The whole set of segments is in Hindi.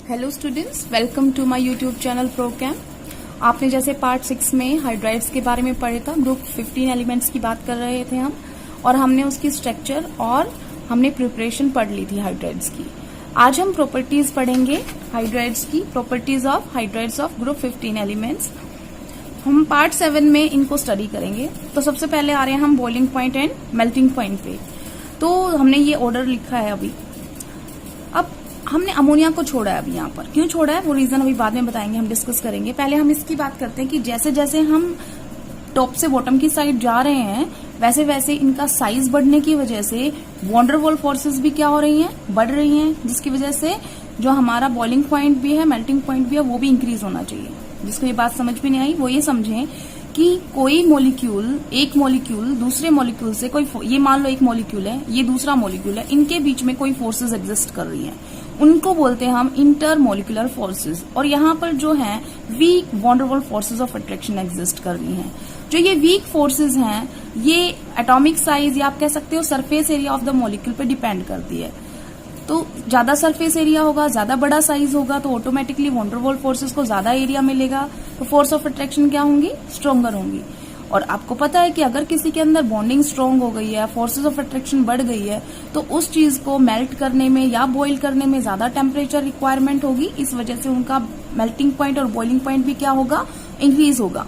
Hello students, welcome to my YouTube channel programme. आपने जैसे पार्ट 6 में हाइड्राइड्स के बारे में पढ़े था, ग्रुप 15 एलिमेंट्स की बात कर रहे थे हम, और हमने उसकी स्ट्रक्चर और हमने प्रिपरेशन पढ़ ली थी हाइड्राइड्स की। आज हम प्रॉपर्टीज पढ़ेंगे हाइड्राइड्स की, properties of hydrides of group 15 elements. हम पार्ट 7 में इनको स्टडी करेंगे। तो सबसे पहले आ रहे हैं हम boiling point and melting point पे। तो हमने ये ऑर्डर लिखा है अभी। अब हमने अमोनिया को छोड़ा है अभी यहाँ पर। क्यों छोड़ा है वो रीजन अभी बाद में बताएंगे, हम डिस्कस करेंगे। पहले हम इसकी बात करते हैं कि जैसे जैसे हम टॉप से बॉटम की साइड जा रहे हैं वैसे वैसे इनका साइज बढ़ने की वजह से वॉन डर वाल फोर्सेस भी क्या हो रही हैं, बढ़ रही हैं, जिसकी वजह से जो हमारा बॉइलिंग पॉइंट भी है, मेल्टिंग पॉइंट भी है, वो भी इंक्रीज होना चाहिए। जिसको ये बात समझ में नहीं आई वो ये समझें कि कोई मॉलिक्यूल, एक मॉलिक्यूल दूसरे मॉलिक्यूल से कोई, ये मान लो एक मॉलिक्यूल है, ये दूसरा मॉलिक्यूल है, इनके बीच में कोई फोर्सेस एग्जिस्ट कर रही हैं, उनको बोलते हैं हम इंटर मॉलिक्यूलर फोर्सेस। और यहाँ पर जो है week von der Waals forces of attraction exist कर रही हैं। जो ये वीक फोर्सेस हैं ये एटॉमिक साइज या आप कह सकते हो surface area of the molecule पे डिपेंड करती है। तो ज्यादा सरफेस एरिया होगा, ज्यादा बड़ा साइज होगा, तो automatically von der Waals forces को ज्यादा एरिया मिलेगा, तो फोर्स ऑफ अट्रैक्शन क्या होंगी, स्ट्रोंगर होंगी। और आपको पता है कि अगर किसी के अंदर बॉन्डिंग स्ट्रांग हो गई है, फोर्सेस ऑफ अट्रैक्शन बढ़ गई है, तो उस चीज को मेल्ट करने में या बॉईल करने में ज्यादा टेम्परेचर रिक्वायरमेंट होगी। इस वजह से उनका मेल्टिंग पॉइंट और बॉइलिंग पॉइंट भी क्या होगा, इंक्रीज होगा।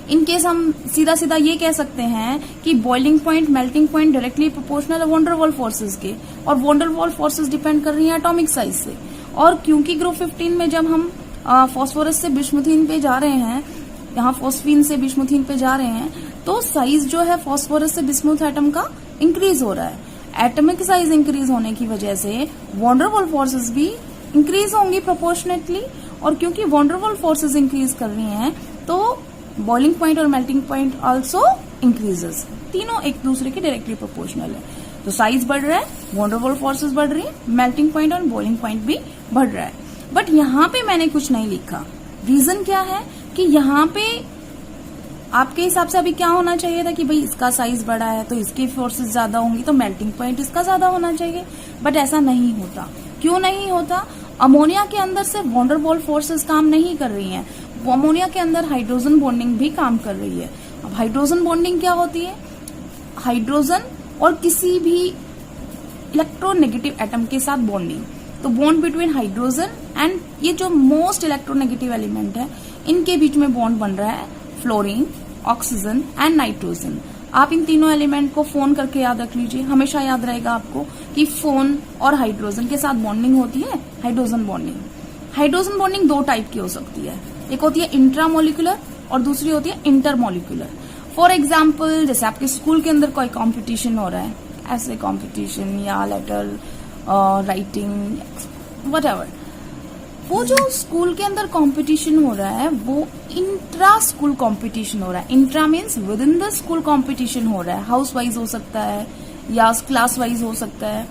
इनकेस हम सीधा सीधा ये कह सकते हैं कि boiling point, melting point directly proportional है वॉन डर वाल फोर्सेस के, और von der Waals forces depend कर रही हैं एटॉमिक साइज से। और क्योंकि ग्रुप 15 में जब हम फॉस्फोरस से बिस्मुथीन पे जा रहे हैं, यहाँ फॉस्फीन से बिस्मुथीन पे जा रहे हैं, तो साइज जो है फॉस्फोरस से बिस्मुथ एटम का इंक्रीज हो रहा है। एटमिक साइज इंक्रीज होने की वजह से वॉन डर वाल फोर्सेस भी इंक्रीज होंगी प्रोपोर्शनेटली। और क्योंकि von der Waals forces increase कर रही हैं तो बॉइलिंग पॉइंट और मेल्टिंग पॉइंट आल्सो इंक्रीजेस। तीनों एक दूसरे के डायरेक्टली प्रोपोर्शनल है। तो साइज बढ़ रहा है, वॉन डर वाल फोर्सेस बढ़ रही है, मेल्टिंग पॉइंट और बॉइलिंग पॉइंट भी बढ़ रहा है। बट यहाँ पे मैंने कुछ नहीं लिखा। रीजन क्या है कि यहाँ पे आपके हिसाब से अभी क्या होना चाहिए था कि भाई इसका साइज बड़ा है तो इसकी फोर्सेस ज्यादा होंगी, तो मेल्टिंग पॉइंट इसका ज्यादा होना चाहिए। बट ऐसा नहीं होता। क्यों नहीं होता? अमोनिया के अंदर से वॉन डर वाल फोर्सेस काम नहीं कर रही हैं। अमोनिया के अंदर हाइड्रोजन बॉन्डिंग भी काम कर रही है। अब हाइड्रोजन बॉन्डिंग क्या होती है? हाइड्रोजन और किसी भी इलेक्ट्रोनेगेटिव एटम के साथ बॉन्डिंग। तो बॉन्ड बिटवीन हाइड्रोजन एंड ये जो मोस्ट इलेक्ट्रोनेगेटिव एलिमेंट है, इनके बीच में बॉन्ड बन रहा है फ्लोरीन, ऑक्सीजन एंड नाइट्रोजन। आप इन तीनों एलिमेंट को फोन करके याद रख लीजिए, हमेशा याद रहेगा आपको कि फोन और हाइड्रोजन के साथ बॉन्डिंग होती है हाइड्रोजन बॉन्डिंग। हाइड्रोजन बॉन्डिंग दो टाइप की हो सकती है, एक होती है इंट्रामोलिकुलर और दूसरी होती है इंटरमोलिकुलर। फॉर एग्जाम्पल जैसे आपके स्कूल के अंदर कोई कॉम्पिटिशन हो रहा है, ऐसे कॉम्पिटिशन या लेटर राइटिंग व्हाटएवर, वो जो स्कूल के अंदर कंपटीशन हो रहा है वो इंट्रा स्कूल कंपटीशन हो रहा है। Intra means with in the school competition हो रहा है, हाउस वाइज हो सकता है या क्लास वाइज हो सकता है।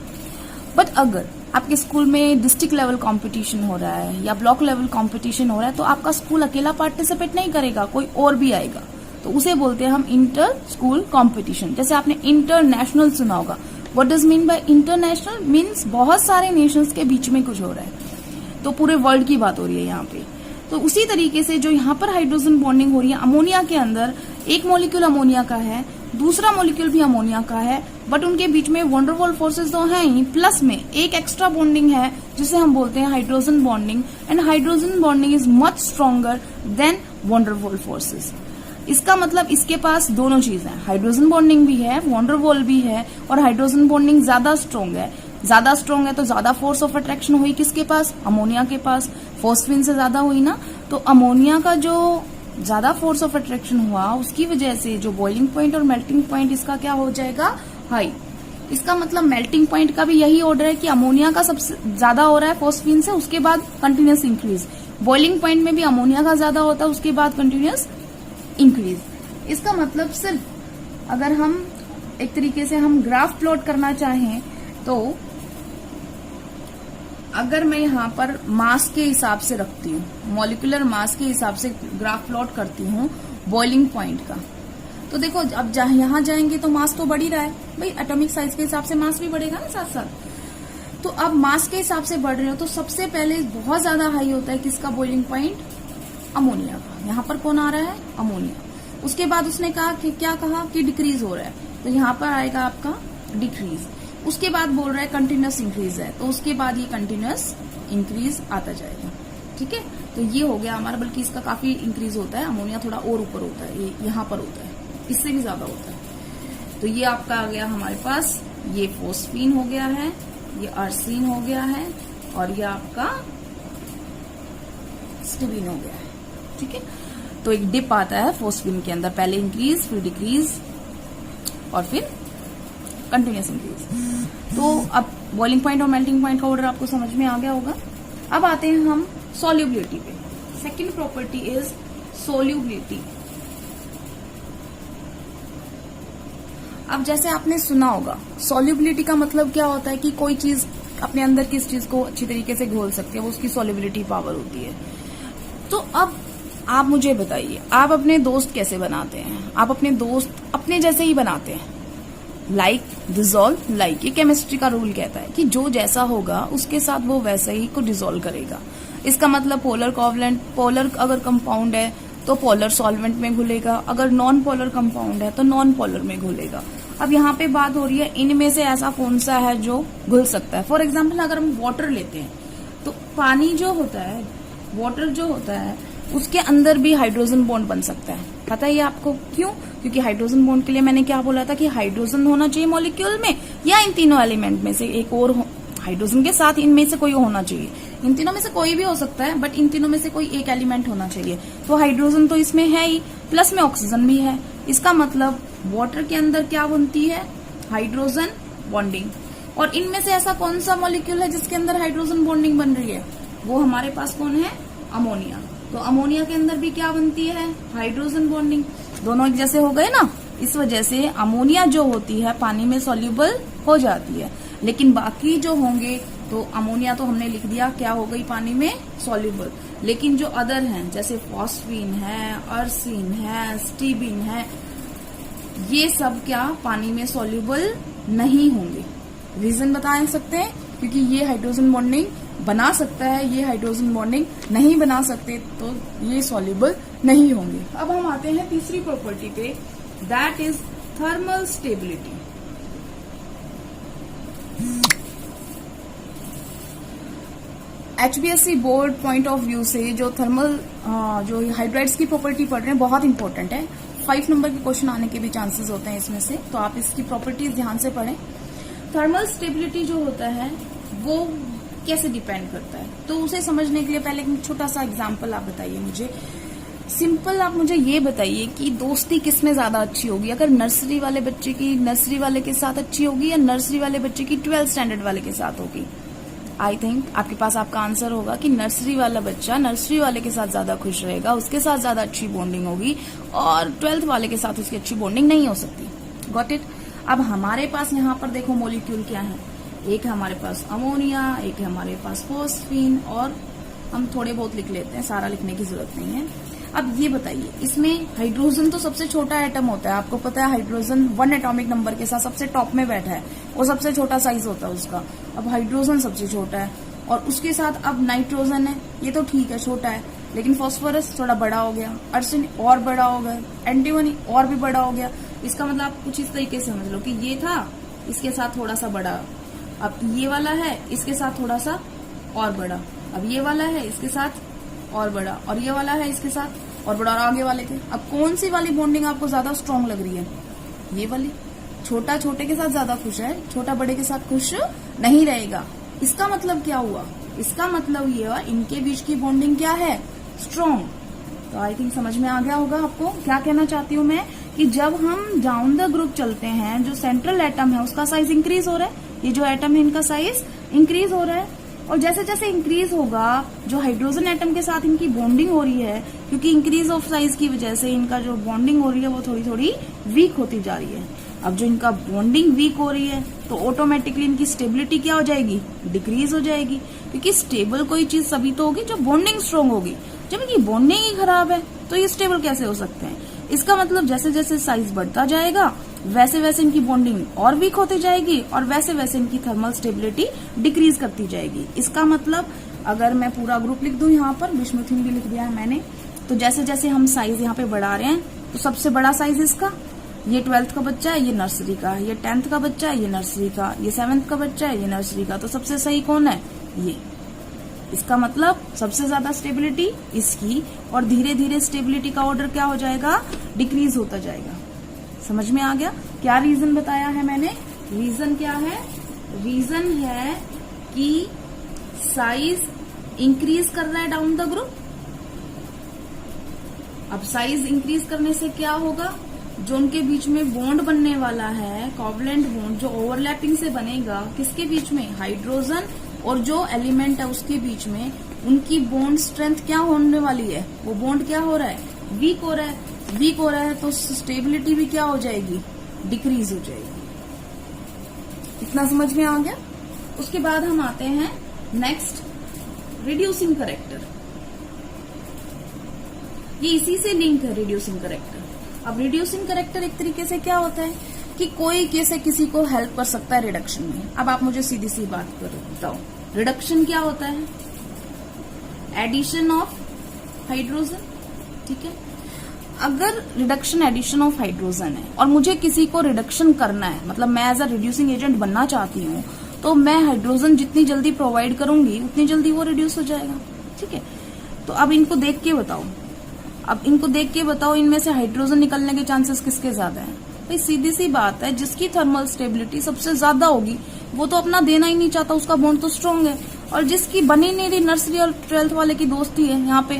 बट अगर आपके स्कूल में डिस्ट्रिक्ट लेवल कंपटीशन हो रहा है या ब्लॉक लेवल कंपटीशन हो रहा है, तो आपका स्कूल अकेला पार्टिसिपेट नहीं करेगा, कोई और भी आएगा, तो उसे बोलते हैं हम इंटर स्कूल कंपटीशन। जैसे आपने इंटरनेशनल सुना होगा। What does mean by international? Means बहुत सारे नेशंस के बीच में कुछ हो रहा है, तो पूरे वर्ल्ड की बात हो रही है यहाँ पे। तो उसी तरीके से जो यहाँ पर हाइड्रोजन बॉन्डिंग हो रही है अमोनिया के अंदर, एक मॉलिक्यूल अमोनिया का है, दूसरा मॉलिक्यूल भी अमोनिया का है, बट उनके बीच में वॉन डर वाल फोर्सेस तो है ही, प्लस में एक एक्स्ट्रा बॉन्डिंग है जिसे हम बोलते हैं hydrogen bonding. And hydrogen bonding is much stronger than van der Waals forces. इसका मतलब इसके पास दोनों चीजें हैं, हाइड्रोजन बॉन्डिंग भी है, वॉन डर वाल भी है, और हाइड्रोजन बॉन्डिंग ज्यादा स्ट्रॉन्ग है। ज्यादा स्ट्रॉन्ग है तो ज्यादा फोर्स ऑफ अट्रैक्शन हुई किसके पास? अमोनिया के पास। फॉस्फीन से ज्यादा हुई ना, तो अमोनिया का जो ज्यादा फोर्स ऑफ अट्रैक्शन हुआ उसकी वजह से जो बॉइलिंग पॉइंट और मेल्टिंग पॉइंट इसका क्या हो जाएगा? हाई। इसका मतलब मेल्टिंग पॉइंट का भी यही ऑर्डर है कि अमोनिया का सबसे ज्यादा हो रहा है फॉस्फीन से, उसके बाद कंटिन्यूस इंक्रीज। बॉइलिंग पॉइंट में भी अमोनिया का ज्यादा होता है, उसके बाद कंटिन्यूस इंक्रीज। इसका मतलब सिर्फ अगर हम एक तरीके से हम ग्राफ प्लॉट करना चाहें तो अगर मैं यहाँ पर मास के हिसाब से रखती हूँ, मॉलिक्यूलर मास के हिसाब से ग्राफ प्लॉट करती हूँ बॉइलिंग पॉइंट का, तो देखो अब यहाँ जाएंगे तो मास तो बढ़ ही रहा है भाई, एटॉमिक साइज के हिसाब से मास भी बढ़ेगा ना साथ साथ। तो अब मास के हिसाब से बढ़ रहे हो तो सबसे पहले बहुत ज्यादा हाई होता है किसका बॉइलिंग पॉइंट, अमोनिया का। यहाँ पर कौन आ रहा है, अमोनिया। उसके बाद उसने कहा कि क्या कहा कि डिक्रीज हो रहा है, तो यहाँ पर आएगा आपका डिक्रीज। उसके बाद बोल रहा है कंटिन्यूस इंक्रीज है, तो उसके बाद ये कंटिन्यूस इंक्रीज आता जाएगा। ठीक है, तो ये हो गया हमारा, बल्कि इसका काफी इंक्रीज होता है, अमोनिया थोड़ा और ऊपर होता है, ये यहाँ पर होता है, इससे भी ज्यादा होता है। तो ये आपका आ गया हमारे पास, ये फोस्फीन हो गया है, ये अर्सिन हो गया है, और ये आपका स्टिबिन हो गया है। ठीक है, तो एक डिप आता है फोस्फीन के अंदर, पहले इंक्रीज फिर डिक्रीज और फिर कंटिन्यूस इंक्रीज। तो अब बॉइलिंग पॉइंट और मेल्टिंग पॉइंट का ऑर्डर आपको समझ में आ गया होगा। अब आते हैं हम सॉल्युबिलिटी पे। Second property is solubility. अब जैसे आपने सुना होगा, सॉल्युबिलिटी का मतलब क्या होता है कि कोई चीज अपने अंदर किस चीज को अच्छी तरीके से घोल सकती है, वो उसकी सॉल्युबिलिटी पावर होती है। तो अब आप मुझे बताइए, आप अपने दोस्त कैसे बनाते हैं? आप अपने दोस्त अपने जैसे ही बनाते हैं, लाइक डिसॉल्व लाइक। ये केमिस्ट्री का रूल कहता है कि जो जैसा होगा उसके साथ वो वैसे ही को डिसॉल्व करेगा। इसका मतलब पोलर कोवलेंट, पोलर अगर कंपाउंड है तो पोलर सॉल्वेंट में घुलेगा, अगर नॉन पोलर कंपाउंड है तो नॉन पोलर में घुलेगा। अब यहाँ पे बात हो रही है इनमें से ऐसा कौन सा है जो घुल सकता है। फॉर एग्जाम्पल अगर हम वाटर लेते हैं तो पानी जो होता है, वाटर जो होता है, उसके अंदर भी हाइड्रोजन बॉन्ड बन सकता है। पता है आपको क्यों? क्योंकि हाइड्रोजन बॉन्ड के लिए मैंने क्या बोला था कि हाइड्रोजन होना चाहिए मॉलिक्यूल में, या इन तीनों एलिमेंट में से एक और हाइड्रोजन के साथ इनमें से कोई होना चाहिए। इन तीनों में से कोई भी हो सकता है, बट इन तीनों में से कोई एक एलिमेंट होना चाहिए। तो हाइड्रोजन तो इसमें है ही, प्लस में ऑक्सीजन भी है। इसका मतलब वाटर के अंदर क्या बनती है, हाइड्रोजन बॉन्डिंग। और इनमें से ऐसा कौन सा मॉलिक्यूल है जिसके अंदर हाइड्रोजन बॉन्डिंग बन रही है? वो हमारे पास कौन है, अमोनिया। तो अमोनिया के अंदर भी क्या बनती है, हाइड्रोजन बॉन्डिंग। दोनों एक जैसे हो गए ना, इस वजह से अमोनिया जो होती है पानी में सॉल्युबल हो जाती है। लेकिन बाकी जो होंगे, तो अमोनिया तो हमने लिख दिया क्या हो गई, पानी में सॉल्युबल। लेकिन जो अदर हैं जैसे फॉस्फीन है, अर्सिन है, स्टिबिन है, ये सब क्या पानी में सॉल्युबल नहीं होंगे। रीजन बता सकते हैं, क्योंकि ये हाइड्रोजन बॉन्डिंग बना सकता है, ये हाइड्रोजन बॉन्डिंग नहीं बना सकते, तो ये सॉल्युबल नहीं होंगे। अब हम आते हैं तीसरी प्रॉपर्टी पे, that is thermal stability. HBSC board point of view से जो थर्मल जो हाइड्राइड्स की प्रॉपर्टी पढ़ रहे हैं बहुत इंपॉर्टेंट है। 5 नंबर के क्वेश्चन आने के भी चांसेस होते हैं इसमें से, तो आप इसकी प्रॉपर्टीज ध्यान से पढ़ें। थर्मल स्टेबिलिटी जो होता है वो कैसे डिपेंड करता है, तो उसे समझने के लिए पहले एक छोटा सा एग्जाम्पल आप बताइए मुझे। सिंपल आप मुझे ये बताइए कि दोस्ती किस में ज्यादा अच्छी होगी, अगर नर्सरी वाले बच्चे की नर्सरी वाले के साथ अच्छी होगी या नर्सरी वाले बच्चे की 12th स्टैंडर्ड वाले के साथ होगी। आई थिंक आपके पास आपका आंसर होगा कि नर्सरी वाला बच्चा नर्सरी वाले के साथ ज्यादा खुश रहेगा, उसके साथ ज्यादा अच्छी बॉन्डिंग होगी, और 12th वाले के साथ उसकी अच्छी बॉन्डिंग नहीं हो सकती। Got it. अब हमारे पास यहाँ पर देखो मॉलिक्यूल क्या है, एक है हमारे पास अमोनिया, एक है हमारे पास फोस्फीन, और हम थोड़े बहुत लिख लेते हैं, सारा लिखने की जरूरत नहीं है। अब ये बताइए, इसमें हाइड्रोजन तो सबसे छोटा एटम होता है, आपको पता है हाइड्रोजन 1 एटॉमिक नंबर के साथ सबसे टॉप में बैठा है, वो सबसे छोटा साइज होता है उसका। अब हाइड्रोजन सबसे छोटा है, और उसके साथ अब नाइट्रोजन है, ये तो ठीक है छोटा है, लेकिन फास्फोरस थोड़ा बड़ा हो गया, अर्सिन और बड़ा हो गया, एंटीमनी और भी बड़ा हो गया। इसका मतलब आप कुछ इस तरीके से समझ लो कि ये था, इसके साथ थोड़ा सा बड़ा, अब ये वाला है इसके साथ थोड़ा सा और बड़ा, अब ये वाला है इसके साथ और बड़ा, और ये वाला है इसके साथ और बड़ा, और आगे वाले थे। अब कौन सी वाली बॉन्डिंग आपको ज्यादा स्ट्रांग लग रही है? ये वाली। छोटा छोटे के साथ ज्यादा खुश है, छोटा बड़े के साथ खुश नहीं रहेगा। इसका मतलब क्या हुआ? इसका मतलब ये हुआ इनके बीच की बॉन्डिंग क्या है, स्ट्रांग। तो आई थिंक समझ में आ गया होगा आपको क्या कहना चाहती हूँ मैं, कि जब हम डाउन द ग्रुप चलते हैं, जो सेंट्रल एटम है उसका साइज इंक्रीज हो रहा है, ये जो एटम है इनका साइज इंक्रीज हो रहा है, और जैसे जैसे इंक्रीज होगा, जो हाइड्रोजन एटम के साथ इनकी बॉन्डिंग हो रही है, क्योंकि इंक्रीज ऑफ साइज की वजह से इनका जो बॉन्डिंग हो रही है वो थोड़ी थोड़ी वीक होती जा रही है। अब जो इनका बॉन्डिंग वीक हो रही है, तो ऑटोमेटिकली इनकी स्टेबिलिटी क्या हो जाएगी, डिक्रीज हो जाएगी, क्योंकि स्टेबल कोई चीज सभी तो होगी जो बॉन्डिंग स्ट्रांग होगी। जब इनकी बॉन्डिंग ही खराब है तो ये स्टेबल कैसे हो सकते हैं? इसका मतलब जैसे जैसे साइज बढ़ता जाएगा वैसे वैसे इनकी बॉन्डिंग और वीक होती जाएगी और वैसे वैसे इनकी थर्मल स्टेबिलिटी डिक्रीज करती जाएगी। इसका मतलब अगर मैं पूरा ग्रुप लिख दूं, यहाँ पर विष्णुथिन भी लिख दिया है मैंने, तो जैसे जैसे हम साइज यहाँ पे बढ़ा रहे हैं, तो सबसे बड़ा साइज इसका, ये 12th का बच्चा है, ये नर्सरी का है, ये 10th का बच्चा है, ये नर्सरी का, ये 7th का बच्चा है, ये नर्सरी का, तो सबसे सही कौन है, ये। इसका मतलब सबसे ज्यादा स्टेबिलिटी इसकी, और धीरे धीरे स्टेबिलिटी का ऑर्डर क्या हो जाएगा, डिक्रीज होता जाएगा। समझ में आ गया? क्या रीजन बताया है मैंने? रीजन क्या है? रीजन है कि साइज इंक्रीज कर रहा है डाउन द ग्रुप। अब साइज इंक्रीज करने से क्या होगा, जो उनके बीच में बॉन्ड बनने वाला है, कोवलेंट बॉन्ड जो ओवरलैपिंग से बनेगा, किसके बीच में, हाइड्रोजन और जो एलिमेंट है उसके बीच में, उनकी बॉन्ड स्ट्रेंथ क्या होने वाली है, वो बॉन्ड क्या हो रहा है, वीक हो रहा है। वीक हो रहा है तो स्टेबिलिटी भी क्या हो जाएगी, डिक्रीज हो जाएगी। इतना समझ में आ गया? उसके बाद हम आते हैं नेक्स्ट, रिड्यूसिंग करेक्टर। ये इसी से लिंक है, रिड्यूसिंग करेक्टर। अब रिड्यूसिंग करेक्टर एक तरीके से क्या होता है कि कोई कैसे किसी को हेल्प कर सकता है रिडक्शन में। अब आप मुझे सीधी सी बात करो, बताओ रिडक्शन क्या होता है, एडिशन ऑफ हाइड्रोजन, ठीक है। अगर रिडक्शन एडिशन ऑफ हाइड्रोजन है और मुझे किसी को रिडक्शन करना है, मतलब मैं एज अ रिड्यूसिंग एजेंट बनना चाहती हूँ, तो मैं हाइड्रोजन जितनी जल्दी प्रोवाइड करूंगी उतनी जल्दी वो रिड्यूस हो जाएगा, ठीक है। तो अब इनको देख के बताओ, इनमें से हाइड्रोजन निकलने के चांसेस किसके ज्यादा हैं? भाई सीधी सी बात है, जिसकी थर्मल स्टेबिलिटी सबसे ज्यादा होगी वो तो अपना देना ही नहीं चाहता, उसका बॉन्ड तो स्ट्रांग है। और जिसकी बनी नहीं रही, नर्सरी और 12th वाले की दोस्ती है, यहाँ पे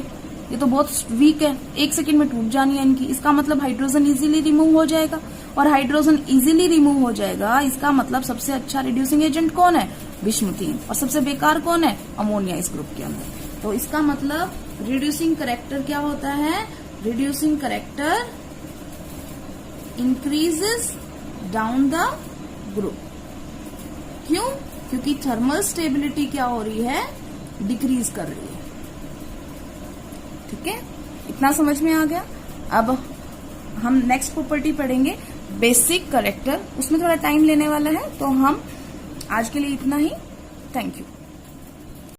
ये तो बहुत वीक है, 1 सेकंड में टूट जानी है इनकी। इसका मतलब हाइड्रोजन इजीली रिमूव हो जाएगा, और हाइड्रोजन इजीली रिमूव हो जाएगा, इसका मतलब सबसे अच्छा रिड्यूसिंग एजेंट कौन है, विष्णुतीन, और सबसे बेकार कौन है, अमोनिया इस ग्रुप के अंदर। तो इसका मतलब रिड्यूसिंग करेक्टर क्या होता है, reducing character increases down the group. क्यों? क्योंकि थर्मल स्टेबिलिटी क्या हो रही है, डिक्रीज कर रही है, ठीक है। इतना समझ में आ गया? अब हम नेक्स्ट प्रॉपर्टी पढ़ेंगे, बेसिक करेक्टर। उसमें थोड़ा टाइम लेने वाला है, तो हम आज के लिए इतना ही। Thank you.